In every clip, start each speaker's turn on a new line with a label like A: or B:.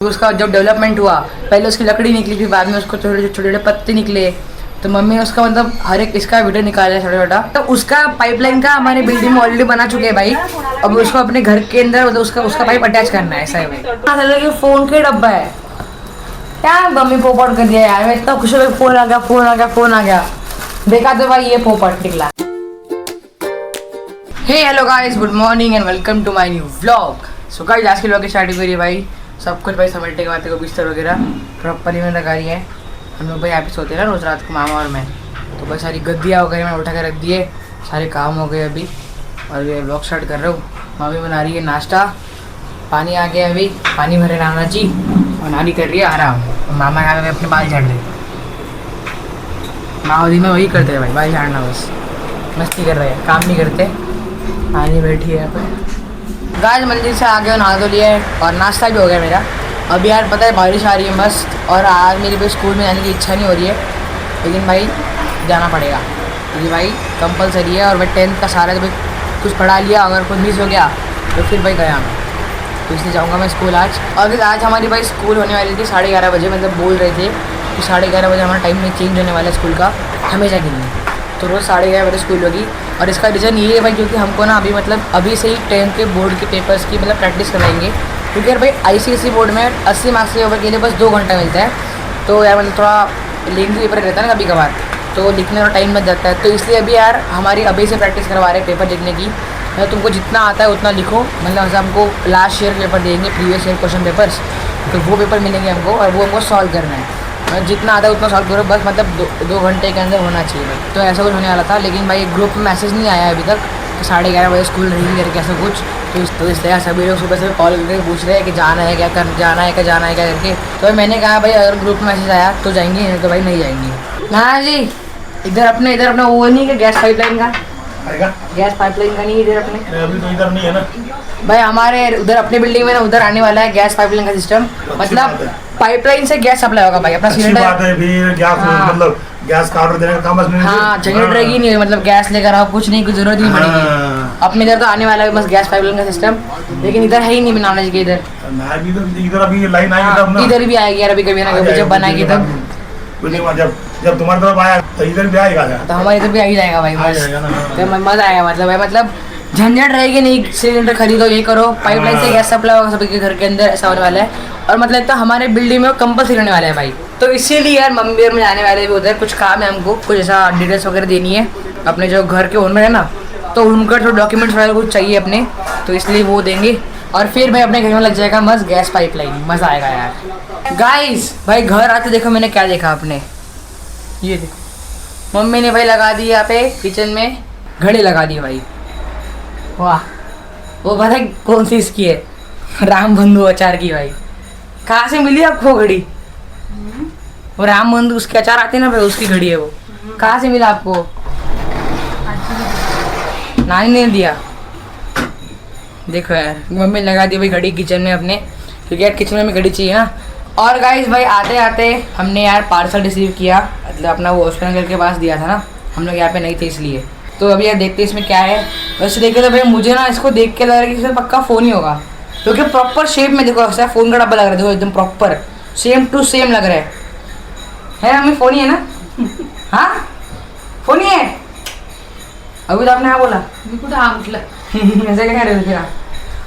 A: उसका जब डेवलपमेंट हुआ, पहले उसकी लकड़ी निकली, फिर बाद में उसको छोटे छोटे पत्ते निकले। तो मम्मी ने उसका मतलब हर एक इसका वीडियो निकाला है छोटा छोटा। तो उसका पाइपलाइन का हमारे बिल्डिंग में ऑलरेडी बना चुके हैं भाई। अब उसको अपने घर के अंदर मतलब उसका पाइप अटैच करना है। ऐसा है भाई। फोन के डब्बा है क्या मम्मी पोपट कर दिया यार। मैं इतना खुश हो, फोन आ गया फोन आ गया फोन आ गया। देखा तो भाई ये पोपट निकला। Hey hello guys, good morning and welcome to my new vlog. So guys आज के व्लॉग की स्टार्टिंग करिए भाई। सब कुछ भाई समेटने के बाद को बिस्तर वगैरह प्रॉपरली मैंने लगा रही है। हम लोग भाई यहाँ पे सोते हैं ना रोज़ रात को, मामा और मैं। तो भाई सारी गद्दियाँ वगैरह मैंने उठा के रख दिए, सारे काम हो गए अभी। और ये व्लॉग स्टार्ट कर रहा हूँ। मम्मी बना रही है नाश्ता, पानी आ गया अभी, पानी भरे राना जी, और नानी कर रही है आराम। और मामा यहाँ पे अपने बाल झाड़ रहे। माओदी में वही करते हैं भाई, बाल झाड़ना बस, मस्ती कर रहे हैं, काम नहीं करते। नानी बैठी है यहाँ पर। गाइस मंदिर से आ गए, नहा धो लिए और नाश्ता भी हो गया मेरा। अभी यार पता है बारिश आ रही है मस्त, और आज मेरी भाई स्कूल में जाने की इच्छा नहीं हो रही है, लेकिन भाई जाना पड़ेगा क्योंकि भाई कंपलसरी है। और मैं 10th का सारा जब कुछ पढ़ा लिया, अगर कुछ मिस हो गया तो फिर भाई गया मैं, तो इसलिए जाऊँगा मैं स्कूल आज। और आज हमारी भाई स्कूल होने वाली थी 11:30 बजे, मतलब बोल रहे थे कि 11:30 बजे हमारा टाइम में चेंज होने वाला है स्कूल का हमेशा के लिए। तो रोज़ 11:30 बजे स्कूल होगी। और इसका रीज़न ये है भाई क्योंकि हमको ना अभी मतलब अभी से ही 10th के बोर्ड के पेपर्स की मतलब प्रैक्टिस करवाएंगे। क्योंकि यार भाई ICSE बोर्ड में 80 मार्क्स के पेपर के लिए बस 2 घंटा मिलता है। तो यार मतलब थोड़ा लेंथी पेपर रहता है ना कभी कभार, तो लिखने का टाइम लग जाता है। तो इसलिए अभी यार हमारी अभी से प्रैक्टिस करवा रहे हैं पेपर लिखने की। मतलब तुमको जितना आता है उतना लिखो, मतलब ऐसा हमको लास्ट ईयर पेपर देंगे, प्रीवियस ईयर क्वेश्चन पेपर्स, तो वो पेपर मिलेंगे हमको और वो हमको सॉल्व करना है। जितना आता है उतना सॉल्व करो बस, मतलब 2 घंटे के अंदर होना चाहिए भाई। तो ऐसा कुछ होने वाला था, लेकिन भाई ग्रुप में मैसेज नहीं आया अभी तक कि 11:30 बजे स्कूल नहीं करके ऐसा कुछ। तो इसलिए सभी लोग सुबह से कॉल करके पूछ रहे हैं कि जाना है क्या जाना है क्या करके। तो मैंने कहा भाई अगर ग्रुप में मैसेज आया तो जाएंगे, नहीं तो भाई नहीं जाएंगे। हाँ जी, इधर अपना वो नहीं है गैस पाइपलाइन का, गैस पाइपलाइन का नहीं इधर अपने,
B: अभी तो इधर नहीं है ना
A: भाई। हमारे उधर अपने बिल्डिंग में ना उधर आने वाला है गैस पाइपलाइन का सिस्टम। मतलब पाइपलाइन से गैस सप्लाई होगा भाई, अपना सिलेंडर।
B: बात है भी गैस, मतलब गैस का ऑर्डर देने का काम नहीं।
A: हाँ झंझट रहेगी नहीं, मतलब गैस लेकर आओ, कुछ नहीं, कुछ जरूरत नहीं पड़ेगी। अपने इधर तो आने वाला है बस गैस पाइपलाइन का सिस्टम, लेकिन इधर है ही नहीं बनाने के। इधर
B: इधर अभी लाइन आएगी तब ना,
A: इधर भी आएगी यार, अभी कभी ना कभी जब बनाएगी तब।
B: जब तुम्हारी तरफ आया तो इधर भी आएगा,
A: तो हमारे इधर भी आ ही जाएगा भाई, बस मजा आएगा। मतलब झंझट रहेगी नहीं, सिलेंडर खरीदो ये करो, पाइपलाइन से गैस सप्लाई होगा सभी के घर के अंदर, ऐसा होने वाला है। और मतलब तो हमारे बिल्डिंग में कंपल्सरी होने वाला है भाई। तो इसीलिए यार मम्मी और मैं जाने वाले भी उधर, कुछ काम है हमको, कुछ ऐसा डिटेल्स वगैरह देनी है अपने जो घर के ओनर है ना, तो उनका जो डॉक्यूमेंट्स वगैरह कुछ चाहिए अपने, तो इसलिए वो देंगे। और फिर भाई अपने घर में लग जाएगा मस्त गैस पाइपलाइन, मज़ा आएगा यार। गाइस भाई घर आते देखो मैंने क्या देखा आपने, ये देखो मम्मी ने भाई लगा दी यहाँ पे किचन में घड़ी लगा दी भाई। वाह, वो पता है कौन सी इसकी है, राम बंधु अचार की भाई। कहाँ से मिली आपको घड़ी? वो राम बंधु उसके अचार आते हैं ना भाई, उसकी घड़ी है वो। कहाँ से मिला आपको? नानी ने दिया। देखो यार मम्मी लगा दी भाई घड़ी किचन में अपने, क्योंकि यार किचन में घड़ी चाहिए ना। और गाइस भाई आते आते हमने यार पार्सल रिसीव किया, मतलब अपना वो वेस्ट बंगाल के पास दिया था ना, हम लोग यहाँ पे नहीं थे इसलिए। तो अभी यार देखते इसमें क्या है। वैसे देखे तो भाई मुझे ना इसको देख के लग रहा है कि इसमें पक्का फ़ोन ही होगा, क्योंकि प्रॉपर शेप में देखो ऐसा फ़ोन का डब्बा लग रहा है, देखो एकदम प्रॉपर सेम टू सेम लग रहा है हमें फ़ोन ही है ना? हाँ फ़ोन ही है। अभी तो आपने हाँ बोला ऐसे क्या कह रहे थे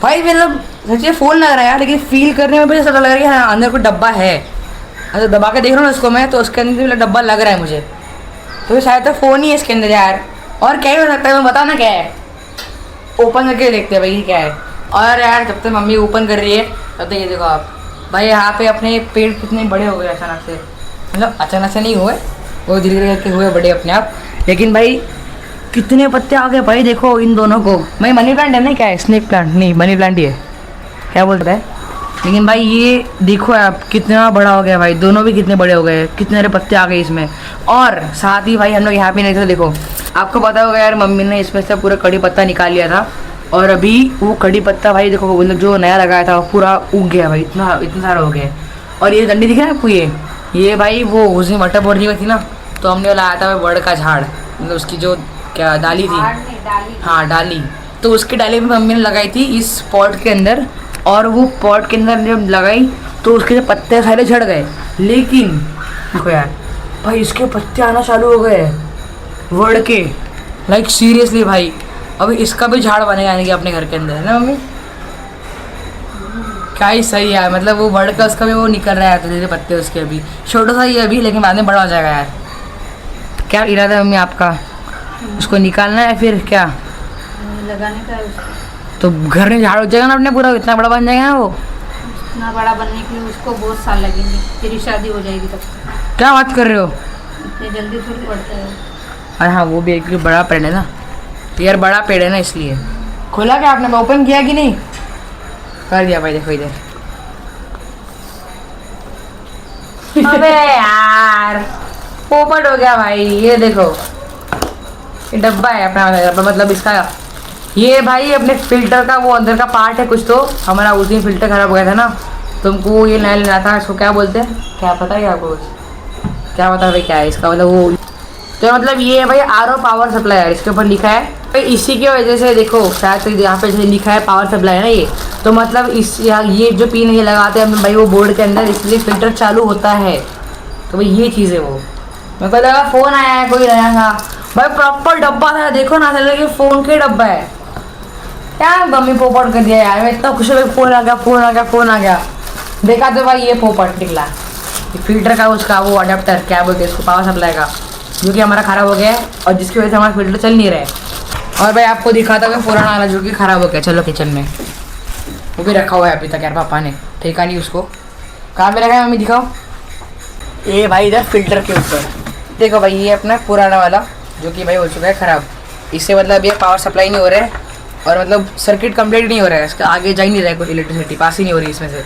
A: भाई? मतलब सच्ची फ़ोन लग रहा है यार, लेकिन फील करने में भी ऐसा लग रहा है कि हाँ अंदर कोई डब्बा है। अच्छा दबा के देख रहा हूँ इसको मैं, तो उसके अंदर भी डब्बा लग रहा है मुझे, तो शायद तो फ़ोन ही है इसके अंदर यार। और क्या ही हो सकता है, मैं बता ना क्या है, ओपन करके देखते हैं भाई ये क्या है। और यार जब तक मम्मी ओपन कर रही है तब तक ये देखो आप भाई, यहाँ पे अपने पेड़ कितने बड़े हो गए अचानक से, मतलब अचानक से नहीं हुए, वो धीरे धीरे करके हुए बड़े अपने आप। लेकिन भाई कितने पत्ते आ गए भाई, देखो इन दोनों को। भाई मनी प्लांट है ना, क्या है स्नेक प्लांट नहीं मनी प्लांट ही है, क्या बोलता है। लेकिन भाई ये देखो आप कितना बड़ा हो गया भाई, दोनों भी कितने बड़े हो गए, कितने सारे पत्ते आ गए इसमें। और साथ ही भाई हम लोग यहाँ पे नहीं थे, देखो आपको पता होगा यार मम्मी ने इसमें से पूरा कड़ी पत्ता निकाल लिया था, और अभी वो कड़ी पत्ता भाई देखो मतलब जो नया लगाया था वो पूरा उग गया भाई, इतना सारा हो गया। और ये डंडी दिख रहा है आपको, ये भाई वो उसमें मटर पड़ी हुई थी ना, तो हमने लाया था बड़ का झाड़, मतलब उसकी जो क्या डाली थी, हाँ डाली, तो उसकी डाली में मम्मी ने लगाई थी इस पॉट के अंदर। और वो पॉट के अंदर जब लगाई तो उसके जो पत्ते सारे झड़ गए, लेकिन देखो यार भाई इसके पत्ते आना चालू हो गए वड़ के, लाइक सीरियसली भाई। अभी इसका भी झाड़ बनेगा यानी कि अपने घर के अंदर, है ना मम्मी? क्या ही सही है, मतलब वो वड़ का उसका भी वो निकल रहा है, तो धीरे पत्ते उसके अभी छोटा सा ही है अभी, लेकिन बाद में बड़ा हो जाएगा यार। क्या इरादा है मम्मी आपका? उसको निकालना है फिर क्या
C: लगाने का है उसको।
A: तो घर में झाड़ हो जाएगा ना अपने पूरा, इतना बड़ा बन जाएगा ना वो।
C: इतना बड़ा बनने के लिए उसको बहुत साल लगेंगे, तेरी शादी हो जाएगी तब तक।
A: क्या बात कर रहे हो?
C: इतने जल्दी थोड़ी बढ़ता है।
A: अरे हाँ वो भी एक बड़ा पेड़ है ना यार, बड़ा पेड़ है ना इसलिए। खोला क्या आपने, ओपन किया कि नहीं? कर दिया भाई, देखो इधर। अबे यार पोपट हो गया भाई, ये देखो ये डब्बा है अपना, मतलब इसका ये भाई अपने फिल्टर का वो अंदर का पार्ट है कुछ, तो हमारा उस दिन फिल्टर खराब हो गया था ना, तुमको ये नया लेना था। इसको क्या बोलते हैं, क्या पता है आपको? क्या पता भाई क्या है इसका मतलब वो, तो मतलब ये है भाई आरओ पावर सप्लाई है, इसके ऊपर लिखा है भाई। इसी की वजह से देखो शायद यहाँ पे लिखा है पावर सप्लाई है ना ये, तो मतलब इस ये जो पिन ये लगाते हैं भाई वो बोर्ड के अंदर, इसलिए फिल्टर चालू होता है। तो भाई ये चीज़ है वो। मेरे को लगा फ़ोन आया है कोई नया था भाई, प्रॉपर डब्बा था, देखो ना चल कि फ़ोन के डब्बा है। क्या मम्मी पोपट कर दिया यार, मैं इतना खुश हो, फ़ोन आ गया फ़ोन आ गया फ़ोन आ गया। देखा तो भाई ये पोपट निकला, फिल्टर का उसका वो अडेप्टर क्या बोलते हैं उसको, पावर सप्लाई का, जो कि हमारा ख़राब हो गया है और जिसकी वजह से हमारा फिल्टर चल नहीं रहा है। और भाई आपको दिखाता हूँ पुराना वाला जो कि ख़राब हो गया। चलो किचन में, वो भी रखा हुआ है अभी तक यार, पापा ने ठेका नहीं उसको। कहाँ में रखा है मम्मी, दिखाओ। ये भाई इधर फिल्टर के ऊपर देखो भाई, ये अपना पुराना वाला जो कि भाई हो चुका है ख़राब। इससे मतलब ये पावर सप्लाई नहीं हो रहा है और मतलब सर्किट कंप्लीट नहीं हो रहा है, इसका आगे जा ही नहीं रहा है, कोई इलेक्ट्रिसिटी पास ही नहीं हो रही इसमें से।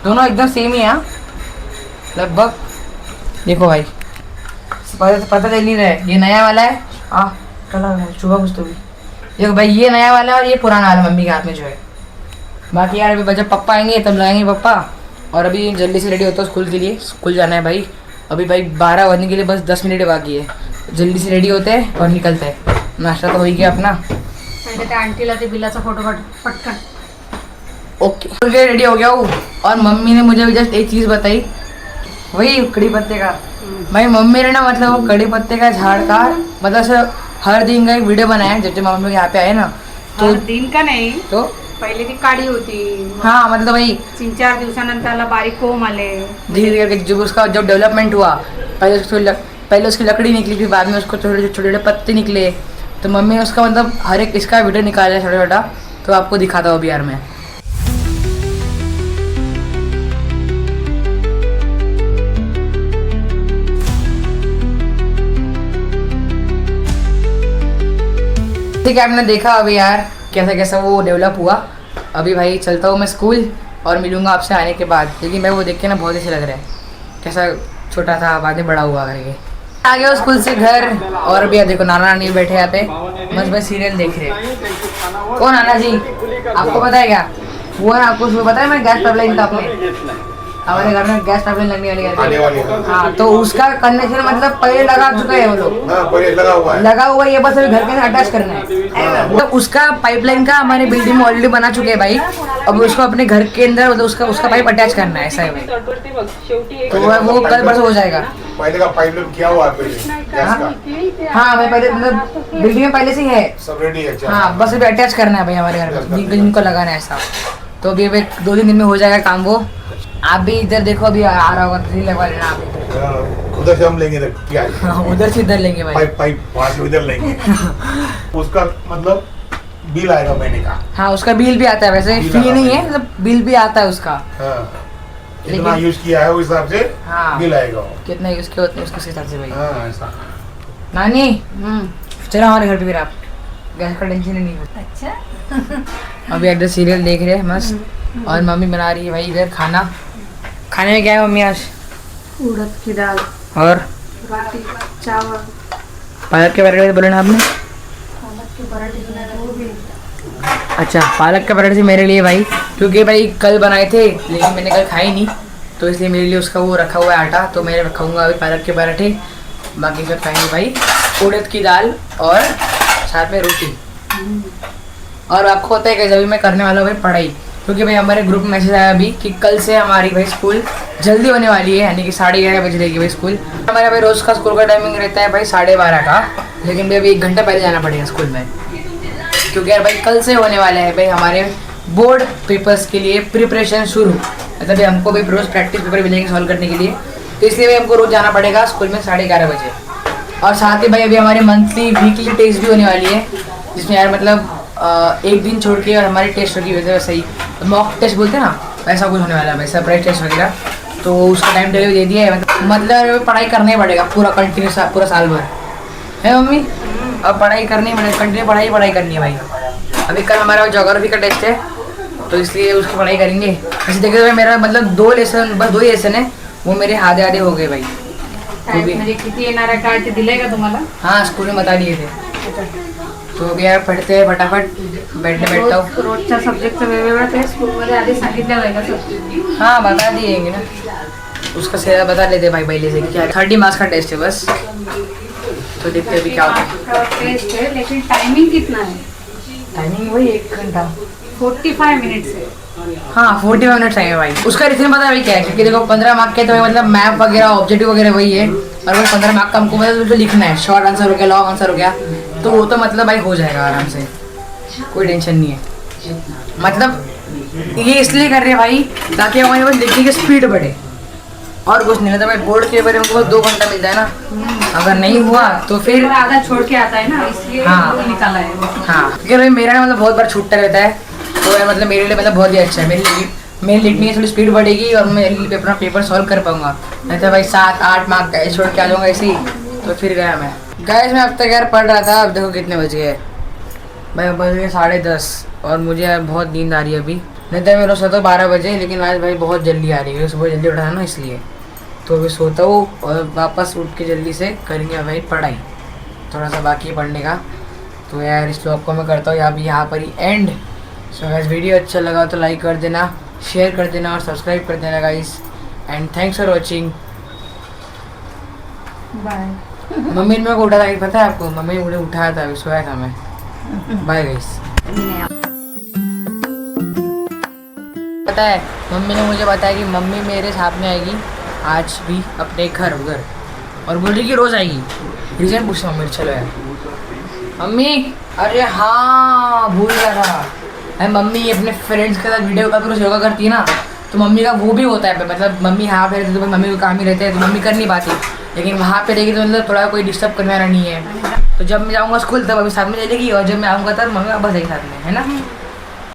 A: दोनों एकदम सेम ही है लगभग। देखो भाई पता चल नहीं रहा है, ये नया वाला है। चला सुबह कुछ तो भी देखो भाई, ये नया वाला है और ये पुराना वाला मम्मी के हाथ में जो है। बाकी यार अभी जब पापा आएंगे तब लगाएंगे पापा। और अभी जल्दी से रेडी होता है स्कूल के लिए, स्कूल जाना है भाई। अभी भाई 12 बजने के लिए बस 10 मिनट बाकी है, जल्दी से रेडी होते हैं और निकलते हैं। नाश्ता तो हो ही गया अपना।
C: पहले तो आंटीला ते बिलाचा फोटो पटकन।
A: ओके रेडी हो गया हूँ। और मम्मी ने मुझे जस्ट एक चीज़ बताई, वही कड़ी पत्ते का। भाई मम्मी ने ना मतलब वो कड़ी पत्ते का झाड़ का मतलब से हर दिन का एक वीडियो बनाया जब जब मम्मी यहाँ पे आए ना, तो
C: हर दिन का नाही,
A: तो
C: पहिले ती काडी होती,
A: हाँ मतलब भाई
C: 3-4 दिवसानंतर बारीक कोंब आले,
A: धीरे धीरे करके जब उसका जब डेवलपमेंट हुआ, पहले उसकी लकड़ी निकली, फिर बाद में उसको छोटे छोटे पत्ते निकले। तो मम्मी ने उसका मतलब हर एक इसका वीडियो निकाला है छोटा छोटा, तो आपको दिखाता हूँ अभी यार मैं। ठीक है, आपने देखा अभी यार कैसा कैसा वो डेवलप हुआ। अभी भाई चलता हूँ मैं स्कूल और मिलूंगा आपसे आने के बाद, क्योंकि मैं वो देख के ना बहुत अच्छी लग रहा है, कैसा छोटा था बाद में बड़ा हुआ करके। आ गया स्कूल से घर और अभी देखो नाना नानी बैठे यहाँ पे बस बस सीरियल देख रहे हैं। कौन नाना जी, आपको पता है क्या वो है? आपको उसको पता है मैं गैस पाइपलाइन का अपने हमारे घर में गैस पाइपलाइन लगने वाली है। हाँ तो उसका कनेक्शन मतलब पहले लगा चुका है वो लोग, लगा हुआ है, ये बस अभी घर के साथ अटैच करना है। तो उसका पाइपलाइन का हमारे बिल्डिंग में ऑलरेडी बना चुके हैं भाई, अब उसको अपने घर के अंदर मतलब उसका पाइप अटैच करना है, ऐसा है भाई। तो वो कल परसों हो जाएगा।
B: पहले का पाइपलाइन किया हुआ है पहले।
A: हाँ भाई पहले मतलब बिल्डिंग में पहले से ही है,
B: सब रेडी है।
A: हाँ बस अभी अटैच करना है भाई हमारे घर में, जिनको लगाना है ऐसा। तो अभी 2-3 दिन में हो जाएगा काम वो। आप भी इधर देखो, अभी आ रहा होगा तो लगवा लेना आप।
B: उधर से हम लेंगे क्या?
A: उधर से इधर लेंगे भाई,
B: पाइप वहाँ से उधर लेंगे। उसका मतलब बिल आएगा महीने का।
A: हाँ उसका बिल भी आता है, वैसे फ्री नहीं है मतलब बिल भी आता है उसका।
B: कितना यूज किया है उस हिसाब से
A: हाँ
B: बिल आएगा,
A: कितना यूज किया उतने उसके हिसाब से भाई।
B: हाँ ऐसा।
A: नानी चलो हमारे घर पे फिर, आप गैस का टेंशन नहीं होता।
C: अच्छा
A: अभी इधर सीरियल देख रहे हैं मस्त, और मम्मी बना रही है भाई इधर खाना। खाने में क्या है मम्मी आज?
C: उड़द की दाल
A: और
C: रोटी चावल।
A: पालक के पराठे बोले ना आपने?
C: पालक के पराठे बनाए वो भी।
A: अच्छा पालक के पराठे से मेरे लिए भाई, क्योंकि भाई कल बनाए थे लेकिन मैंने कल खाई नहीं, तो इसलिए मेरे लिए उसका वो रखा हुआ है आटा, तो मैं रखाऊंगा अभी पालक के पराठे। बाकी सब खाएंगे भाई उड़द की दाल और साथ में रोटी। और आपको पता है कि अभी मैं करने वाला हूँ भाई पढ़ाई, क्योंकि भाई हमारे ग्रुप में मैसेज आया अभी कि कल से हमारी भाई स्कूल जल्दी होने वाली है, यानी कि 11:30 बजे रहेगी भाई स्कूल। हमारा भाई रोज़ का स्कूल का टाइमिंग रहता है भाई 12:30 का, लेकिन भाई अभी 1 घंटा पहले जाना पड़ेगा स्कूल में, क्योंकि यार भाई कल से होने वाले हैं भाई हमारे बोर्ड पेपर्स के लिए प्रिपरेशन शुरू। मतलब भाई हमको भाई रोज़ प्रैक्टिस पेपर मिलेंगे सॉल्व करने के लिए, तो इसलिए भाई हमको रोज़ जाना पड़ेगा स्कूल में 11:30 बजे। और साथ ही भाई अभी हमारे मंथली वीकली टेस्ट भी होने वाली है, जिसमें यार मतलब एक दिन छोड़ के और हमारी टेस्ट होगी वैसे ही मॉक टेस्ट बोलते हैं ना, वैसा कुछ होने वाला है भाई, सरप्राइज टेस्ट वगैरह। तो उसका टाइम टेबल दे दिया है, मतलब पढ़ाई करना ही पड़ेगा पूरा कंटिन्यूस पूरा साल भर, है मम्मी? अब पढ़ाई करनी पड़ेगी, कंटिन्यू पढ़ाई करनी है भाई। अभी कल हमारा ज्योग्राफी का टेस्ट है, तो इसलिए उसकी पढ़ाई करेंगे। ऐसे देखे तो भाई मेरा मतलब 2 लेसन, बस 2 ही लेसन है, वो मेरे आधे हो गए भाई।
C: म्हणजे किती येणार आहे काय ते दिलंय का तुम्हाला?
A: हाँ स्कूल में बता दिए थे, तो अभी यार पढ़ते हैं फटाफट, बैठता हूँ।
C: रोजच्या सब्जेक्टचं वेगवेगळं ते स्कूलमध्ये आधी सांगितलेलं आहे का सर?
A: हाँ बता दिएंगे ना, उसका सेवा बता लेते भाई पहले से क्या 30 मार्क्स का टेस्ट है बस, तो देखते अभी क्या होता है।
C: टेस्ट है लेकिन टाइमिंग कितना है?
A: टाइमिंग वही 1 घंटा,
C: 45 मिनट्स है।
A: हाँ 45 मिनट्स आएंगे भाई। उसका रीजन पता है भाई क्या है, क्योंकि देखो 15 मार्क के तो मतलब मैप वगैरह ऑब्जेक्टिव वगैरह वही है, और वो 15 मार्क का हमको मतलब जो लिखना है, शॉर्ट आंसर हो गया, लॉन्ग आंसर हो गया, तो वो तो मतलब भाई हो जाएगा आराम से, कोई टेंशन नहीं है। मतलब ये इसलिए कर रहे हैं भाई ताकि हमारे पास लिखने की स्पीड बढ़े, और कुछ नहीं। तो भाई बोर्ड के बारे में हमको 2 घंटा मिलता है ना, अगर नहीं हुआ तो फिर
C: आधा छोड़ के आता है ना, इसलिए
A: हाँ।
C: वो निकाला है।
A: हाँ क्योंकि भाई मेरा ना मतलब बहुत बार छूटता रहता है, तो यार मतलब मेरे लिए मतलब बहुत ही अच्छा है। मेरी लिखने की थोड़ी स्पीड बढ़ेगी और मैं अपना पेपर सॉल्व कर पाऊंगा, नहीं तो भाई 7-8 मार्क का छोड़ के आ जाऊँगा ऐसे ही, तो फिर गया मैं। गाइस मैं अब तक यार पढ़ रहा था, अब देखो कितने बज गए भाई, बज गए 10:30, और मुझे यार बहुत नींद आ रही है अभी। नहीं तो मेरा सोता 12 बजे, लेकिन आज भाई बहुत जल्दी आ रही है, सुबह जल्दी उठा है ना इसलिए, तो अभी सोता हूँ और वापस उठ के जल्दी से करेंगे भाई पढ़ाई। थोड़ा सा बाकी है पढ़ने का, तो यार इस व्लॉग को मैं करता हूँ यहाँ पर ही एंड। सो गाइस वीडियो अच्छा लगा तो लाइक कर देना, शेयर कर देना और सब्सक्राइब कर देना guys, and thanks for watching.
C: Bye.
A: Mummy ने मेरे को उठा था, पता है आपको? मम्मी ने मुझे उठाया था, अभी सोया था मैं। Bye guys. पता है मम्मी ने मुझे बताया कि मम्मी मेरे साथ में आएगी आज भी अपने घर उधर, और बोल रही कि रोज़ आएगी। रीज़न पूछता हूँ, चलो यार मम्मी। अरे हाँ भूल गया था, है मम्मी अपने फ्रेंड्स के साथ वीडियो कॉल पर रोज योगा करती है ना, तो मम्मी का वो भी होता है, मतलब मम्मी यहाँ पे रहती है तो मम्मी को काम ही रहते हैं, तो मम्मी कर नहीं पाती, लेकिन वहाँ पे रहेगी तो मतलब थोड़ा कोई डिस्टर्ब करने वाला नहीं है। तो जब मैं जाऊँगा स्कूल तब अभी साथ में चलेगी, और जब मैं आऊँगा तब मम्मी वापस आएगी साथ में, है ना?